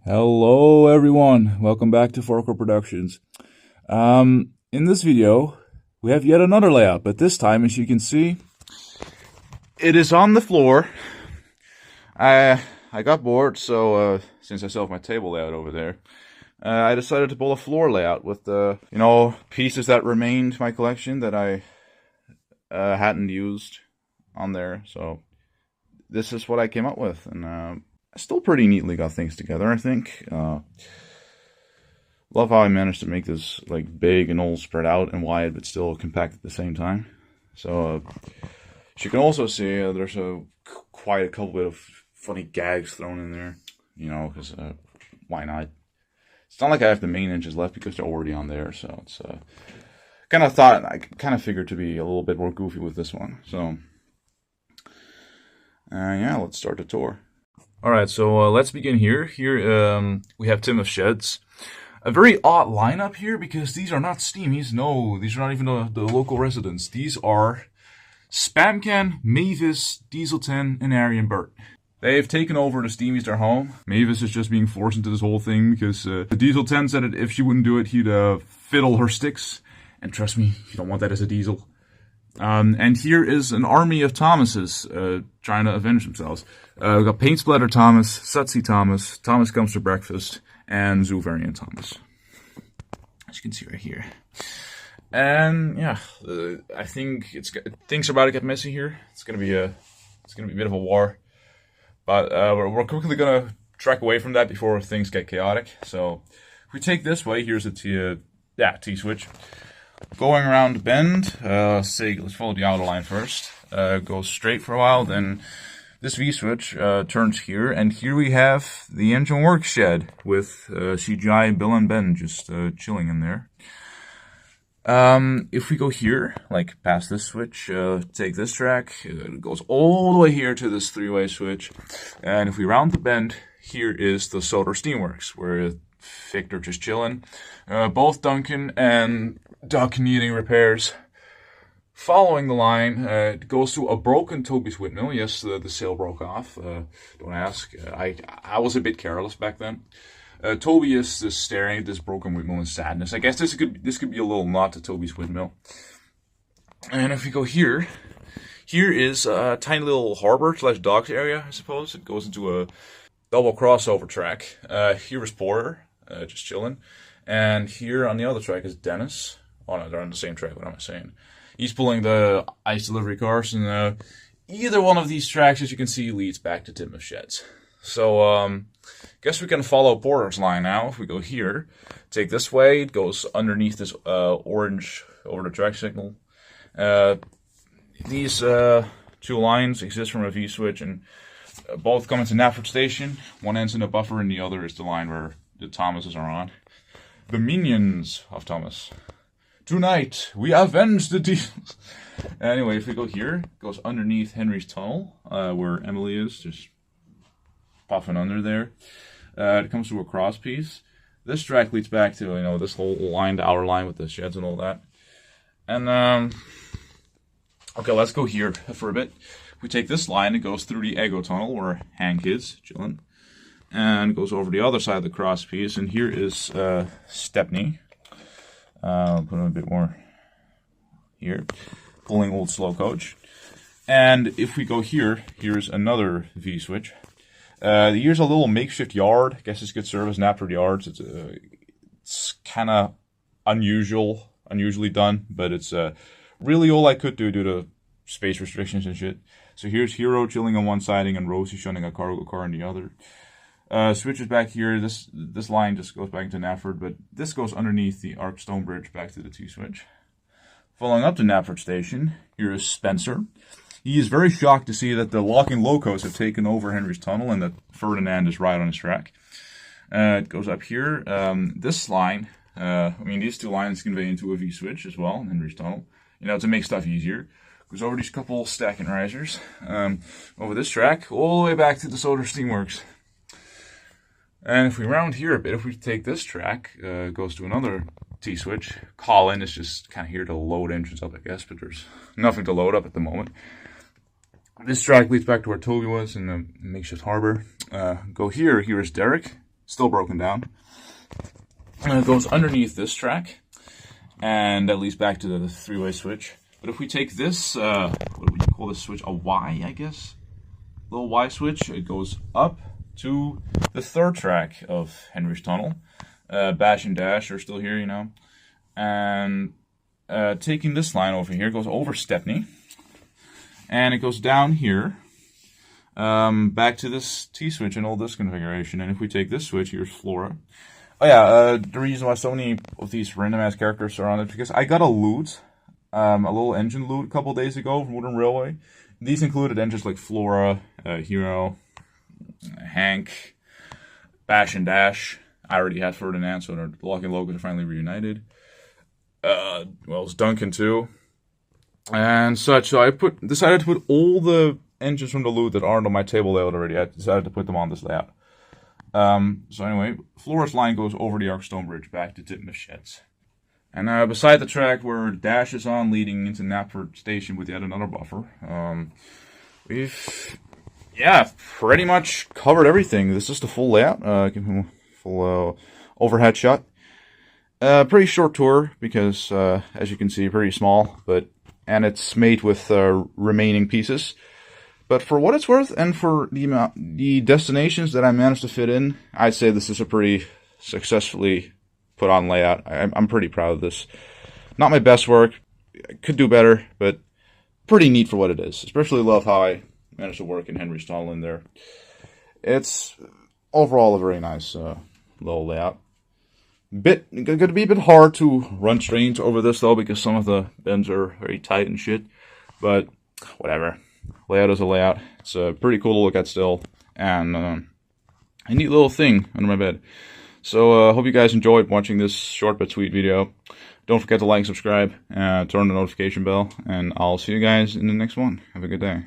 Hello everyone, welcome back to Forecore Productions. In this video, we have yet another layout, but this time, as you can see, it is on the floor. I got bored, so since I still have my table layout over there, I decided to pull a floor layout with the, pieces that remained in my collection that I hadn't used on there. So this is what I came up with, and I still pretty neatly got things together, I think. Love how I managed to make this like big and all spread out and wide, but still compact at the same time. So as you can also see, there's quite a couple bit of funny gags thrown in there, because why not? It's not like I have the main inches left because they're already on there, so it's I kind of figured to be a little bit more goofy with this one. So yeah, let's start the tour. Alright, so let's begin here. Here we have Tim of Sheds. A very odd lineup here because these are not Steamies. No, these are not even the local residents. These are Spamcan, Mavis, Diesel 10, and Arian Burt. They've taken over the Steamies their home. Mavis is just being forced into this whole thing because the Diesel 10 said that if she wouldn't do it, he'd fiddle her sticks. And trust me, you don't want that as a Diesel. And here is an army of Thomases trying to avenge themselves. We've got Paint Splatter Thomas, Sutsy Thomas, Thomas Comes to Breakfast, and Zoo Variant Thomas. As you can see right here. And yeah, I think things are about to get messy here. It's gonna be a bit of a war, but we're quickly gonna track away from that before things get chaotic. So if we take this way, here's a T-switch. Going around the bend, let's follow the outer line first. Go straight for a while, then this V-switch turns here, and here we have the engine work shed with CGI, Bill and Ben just chilling in there. If we go here, like past this switch, take this track, it goes all the way here to this three-way switch, and if we round the bend, here is the Soder Steamworks, where Victor just chilling. Both Duncan and Duck needing repairs. Following the line, it goes to a broken Toby's windmill. Yes, the sail broke off. Don't ask. I was a bit careless back then. Toby is just staring at this broken windmill in sadness. I guess this could be a little nod to Toby's windmill. And if we go here is a tiny little harbor / docks area, I suppose. It goes into a double crossover track. Here is Porter, just chilling. And here on the other track is Dennis. Oh no, they're on the same track, what am I saying? He's pulling the ice delivery cars, and either one of these tracks, as you can see, leads back to Tim of Sheds. So, guess we can follow Porter's line now. If we go here, take this way, it goes underneath this orange over the track signal. These two lines exist from a V-switch, and both come into Knapford Station. One ends in a buffer, and the other is the line where the Thomases are on. The minions of Thomas. Tonight, we avenge the Diesels. Anyway, if we go here, it goes underneath Henry's tunnel, where Emily is, just puffing under there. It comes to a cross piece. This track leads back to, this whole line, the outer line with the sheds and all that. And, okay, let's go here for a bit. If we take this line, it goes through the Ego tunnel, where Hank is, chilling. And goes over the other side of the cross piece, and here is Stepney. I'll put in a bit more here, pulling old slow coach. And if we go here, here's another V-switch. Here's a little makeshift yard. I guess it's good service, Knapford Yards. It's kind of unusually done, but it's really all I could do due to space restrictions and shit. So here's Hero chilling on one siding and Rosie shunning a cargo car on the other. Switches back here. This line just goes back to Knapford, but this goes underneath the Arc Stone Bridge back to the T-switch. Following up to Knapford Station, here is Spencer. He is very shocked to see that the locking locos have taken over Henry's tunnel and that Ferdinand is right on his track. It goes up here. This line, these two lines convey into a V-switch as well in Henry's tunnel, to make stuff easier. Goes over these couple stacking risers, over this track, all the way back to the Soder Steamworks. And if we round here a bit, if we take this track, it goes to another T-switch. Colin is just kind of here to load engines up, I guess, but there's nothing to load up at the moment. This track leads back to where Toby was in the makeshift harbor. Go here. Here is Derek. still broken down. And it goes underneath this track, and that leads back to the 3-way switch. But if we take this, what would you call this switch? A Y, I guess? Little Y switch. It goes up to the 3rd track of Henry's Tunnel. Bash and Dash are still here, you know. And taking this line over here, goes over Stepney. And it goes down here, back to this T-switch and all this configuration. And if we take this switch, here's Flora. Oh yeah, the reason why so many of these random-ass characters are on it is because I got a loot, a little engine loot a couple days ago from Wooden Railway. These included engines like Flora, Hero, Hank, Bash and Dash. I already had Ferdinand, so the Lock and Locos are finally reunited. Well, it's Duncan too, and such. So I decided to put all the engines from the loot that aren't on my table layout already. I decided to put them on this layout. So anyway, Flora's line goes over the Arkstone Bridge back to Titmuss Sheds. And beside the track where Dash is on, leading into Knapford Station with yet another buffer, we've, pretty much covered everything. This is the full layout. Give him a full overhead shot. Pretty short tour because, as you can see, pretty small, and it's made with remaining pieces. But for what it's worth, and for the destinations that I managed to fit in, I'd say this is a pretty successfully put on layout. I'm pretty proud of this. Not my best work, could do better, but pretty neat for what it is. Especially love how I managed to work in Henry's Tunnel in there. It's overall a very nice little layout. Going to be a bit hard to run trains over this though, because some of the bends are very tight and shit. But whatever. Layout is a layout. It's pretty cool to look at still, and a neat little thing under my bed. So hope you guys enjoyed watching this short but sweet video. Don't forget to like, subscribe, turn the notification bell, and I'll see you guys in the next one. Have a good day.